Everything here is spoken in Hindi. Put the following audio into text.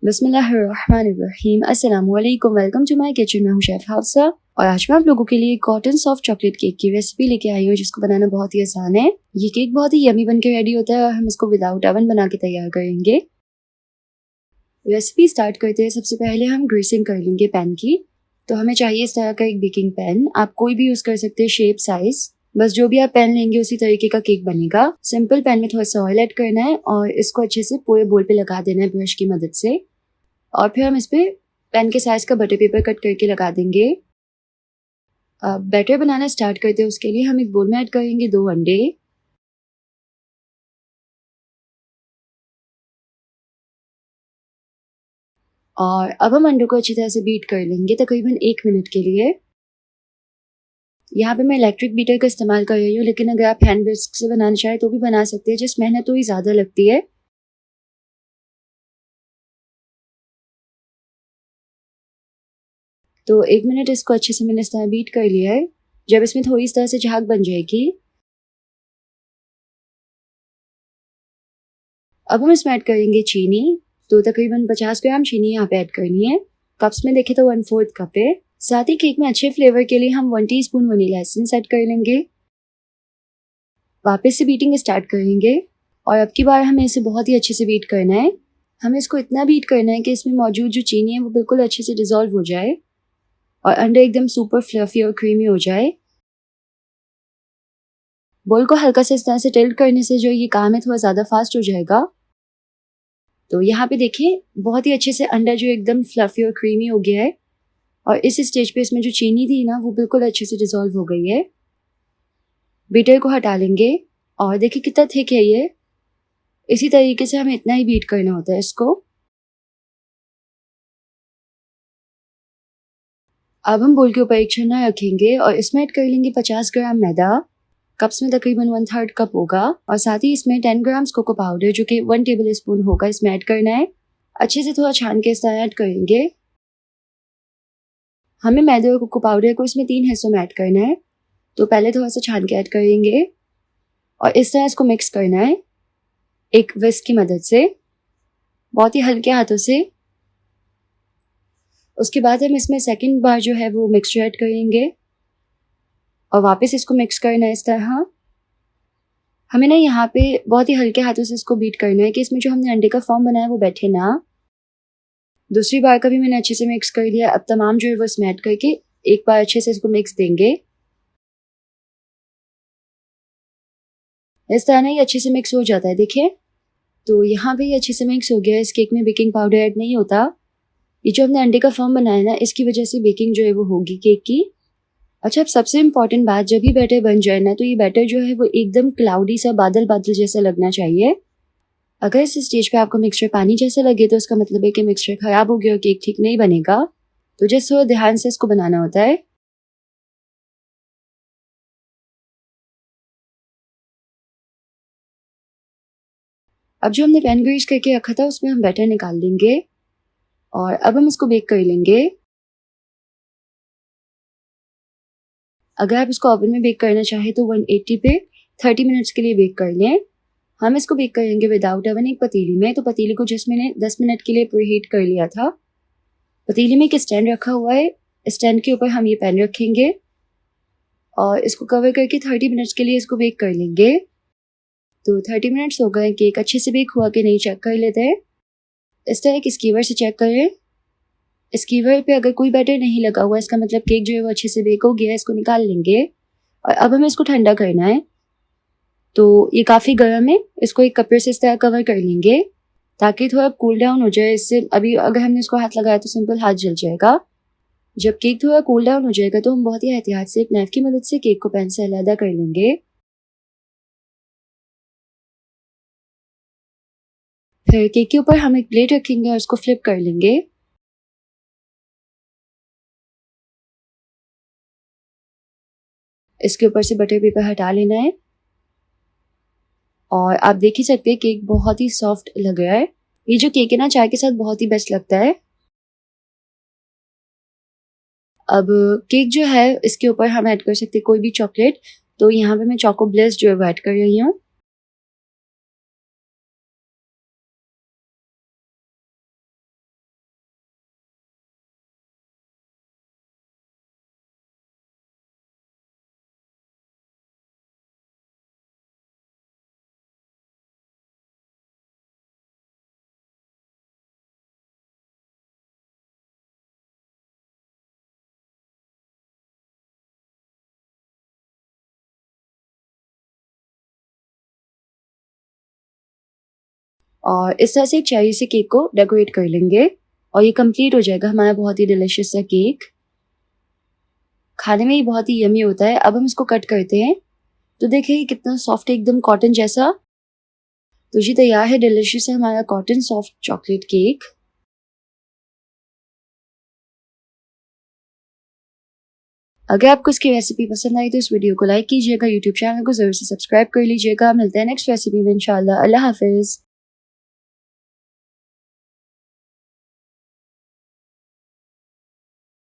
बिस्मिल्लाहिर्रहमानिर्रहीम। अस्सलामुअलैकुम। Welcome to my kitchen. मैं हूँ शेफ हाफसा और आज मैं आप लोगों के लिए कॉटन सॉफ्ट चॉकलेट केक की रेसिपी लेके आई हूँ जिसको बनाना बहुत ही आसान है। ये केक बहुत ही यमी बन के रेडी होता है और हम इसको विदाउट ओवन बना के तैयार करेंगे। रेसिपी स्टार्ट करते हैं। सबसे पहले हम ग्रीसिंग कर लेंगे पैन की। तो हमें चाहिए इस तरह का एक बेकिंग पैन। आप कोई भी यूज कर सकते हैं, शेप साइज, बस जो भी आप पैन लेंगे उसी तरीके का केक बनेगा। सिंपल पैन में थोड़ा सा ऑयल ऐड करना है और इसको अच्छे से पूरे बोल पे लगा देना है ब्रश की मदद से। और फिर हम इस पे पैन के साइज का बटर पेपर कट करके लगा देंगे। अब बैटर बनाना स्टार्ट करते हैं। उसके लिए हम एक बोल में ऐड करेंगे 2 अंडे और अब हम अंडों को अच्छी तरह से बीट कर लेंगे तकरीबन 1 मिनट के लिए। यहाँ पे मैं इलेक्ट्रिक बीटर का इस्तेमाल कर रही हूँ, लेकिन अगर आप हैंड विस्क से बनाना चाहें तो भी बना सकते हैं, जिस मेहनत थोड़ी ज़्यादा लगती है। तो 1 मिनट इसको अच्छे से मैंने इस तरह बीट कर लिया है। जब इसमें थोड़ी इस तरह से झाग बन जाएगी, अब हम इसमें ऐड करेंगे चीनी। तो तकरीबन 50 ग्राम चीनी यहाँ पे ऐड करनी है। कप्स में देखें तो 1/4 कप है। साथ ही केक में अच्छे फ्लेवर के लिए हम 1 टीस्पून वनीला एसेंस ऐड कर लेंगे। वापस से बीटिंग स्टार्ट करेंगे और अब की बार हमें इसे बहुत ही अच्छे से बीट करना है। हमें इसको इतना बीट करना है कि इसमें मौजूद जो चीनी है वो बिल्कुल अच्छे से डिजोल्व हो जाए और अंडर एकदम सुपर फ्लफी और क्रीमी हो जाए। बोल को हल्का से इस तरह से टिल्ट करने से जो ये काम है थोड़ा ज़्यादा फास्ट हो जाएगा। तो यहाँ पे देखिए बहुत ही अच्छे से अंडा जो एकदम फ्लफी और क्रीमी हो गया है और इस स्टेज पे इसमें जो चीनी थी ना वो बिल्कुल अच्छे से डिजोल्व हो गई है। बीटर को हटा लेंगे और देखिए कितना थिक है ये। इसी तरीके से हमें इतना ही बीट करना होता है इसको। अब हम बोल के ऊपर एक छन्ना रखेंगे और इसमें ऐड कर लेंगे 50 ग्राम मैदा। कप्स में तकरीबन 1/3 कप होगा और साथ ही इसमें 10 ग्राम कोको पाउडर जो कि 1 टेबल स्पून होगा इसमें ऐड करना है। अच्छे से थोड़ा छान के इस तरह ऐड करेंगे। हमें मैदे और कोको पाउडर को इसमें 3 हिस्सों में ऐड करना है। तो पहले थोड़ा सा छान के ऐड करेंगे और इस तरह इसको मिक्स करना है एक विस्क की मदद से, बहुत ही हल्के हाथों से। उसके बाद हम इसमें सेकंड बार जो है वो मिक्सचर ऐड करेंगे और वापस इसको मिक्स करना है इस तरह। हमें ना यहाँ पे बहुत ही हल्के हाथों से इसको बीट करना है कि इसमें जो हमने अंडे का फॉर्म बनाया वो बैठे ना। दूसरी बार का भी मैंने अच्छे से मिक्स कर लिया। अब तमाम जो है वो इसमें ऐड करके एक बार अच्छे से इसको मिक्स देंगे। इस तरह ना ये अच्छे से मिक्स हो जाता है देखिए। तो यहाँ पे ये अच्छे से मिक्स हो गया है। इस केक में बेकिंग पाउडर ऐड नहीं होता। ये जो हमने अंडे का फॉर्म बनाया ना इसकी वजह से बेकिंग जो है वो होगी केक की। अच्छा, अब सबसे इम्पॉर्टेंट बात, जब भी बैटर बन जाए ना तो ये बैटर जो है वो एकदम क्लाउडी सा बादल बादल जैसा लगना चाहिए। अगर इस स्टेज पे आपको मिक्सचर पानी जैसा लगे तो इसका मतलब है कि मिक्सचर खराब हो गया और केक ठीक नहीं बनेगा। तो जस्ट थोड़ा ध्यान से इसको बनाना होता है। अब जो हमने पैन ग्रीस करके रखा था उसमें हम बैटर निकाल लेंगे और अब हम इसको बेक कर लेंगे। अगर आप इसको ओवन में बेक करना चाहें तो 180 पे 30 मिनट्स के लिए बेक कर लें। हम इसको बेक करेंगे विदाउट ओवन एक पतीली में। तो पतीली को जिस मैंने 10 मिनट के लिए प्रीहीट कर लिया था। पतीली में एक स्टैंड रखा हुआ है। स्टैंड के ऊपर हम ये पैन रखेंगे और इसको कवर करके 30 मिनट्स के लिए इसको बेक कर लेंगे। तो 30 मिनट्स हो गए। केक अच्छे से बेक हुआ कि नहीं चेक कर लेते हैं। इस तरह एक स्कीवर से चेक करें। स्कीवर पे अगर कोई बैटर नहीं लगा हुआ इसका मतलब केक जो है वो अच्छे से बेक हो गया है। इसको निकाल लेंगे और अब हमें इसको ठंडा करना है। तो ये काफ़ी गर्म है। इसको एक कपड़े से इस तरह कवर कर लेंगे ताकि थोड़ा कूल डाउन हो जाए। इससे अभी अगर हमने इसको हाथ लगाया तो सिंपल हाथ जल जाएगा। जब केक थोड़ा कूल डाउन हो जाएगा तो हम बहुत ही एहतियात से एक नाइफ की मदद से केक को पैन से अलग कर लेंगे। फिर केक के ऊपर हम एक प्लेट रखेंगे और उसको फ्लिप कर लेंगे। इसके ऊपर से बटर पेपर हटा लेना है और आप देख ही सकते हैं केक बहुत ही सॉफ्ट लग रहा है। ये जो केक है ना चाय के साथ बहुत ही बेस्ट लगता है। अब केक जो है इसके ऊपर हम ऐड कर सकते हैं कोई भी चॉकलेट। तो यहाँ पे मैं चोको ब्लिस जो है ऐड कर रही हूँ। और इस तरह से चेरी से केक को डेकोरेट कर लेंगे और ये कंप्लीट हो जाएगा हमारा बहुत ही डिलिशियस सा केक। खाने में ही बहुत ही यमी होता है। अब हम इसको कट करते हैं तो देखिए कितना सॉफ्ट है, एकदम कॉटन जैसा। तो जी तैयार है डिलिशियस है हमारा कॉटन सॉफ्ट चॉकलेट केक। अगर आपको इसकी रेसिपी पसंद आई तो इस वीडियो को लाइक कीजिएगा, यूट्यूब चैनल को जरूर से सब्सक्राइब कर लीजिएगा। मिलते हैं नेक्स्ट रेसिपी में इंशाल्लाह। अल्लाह हाफिज।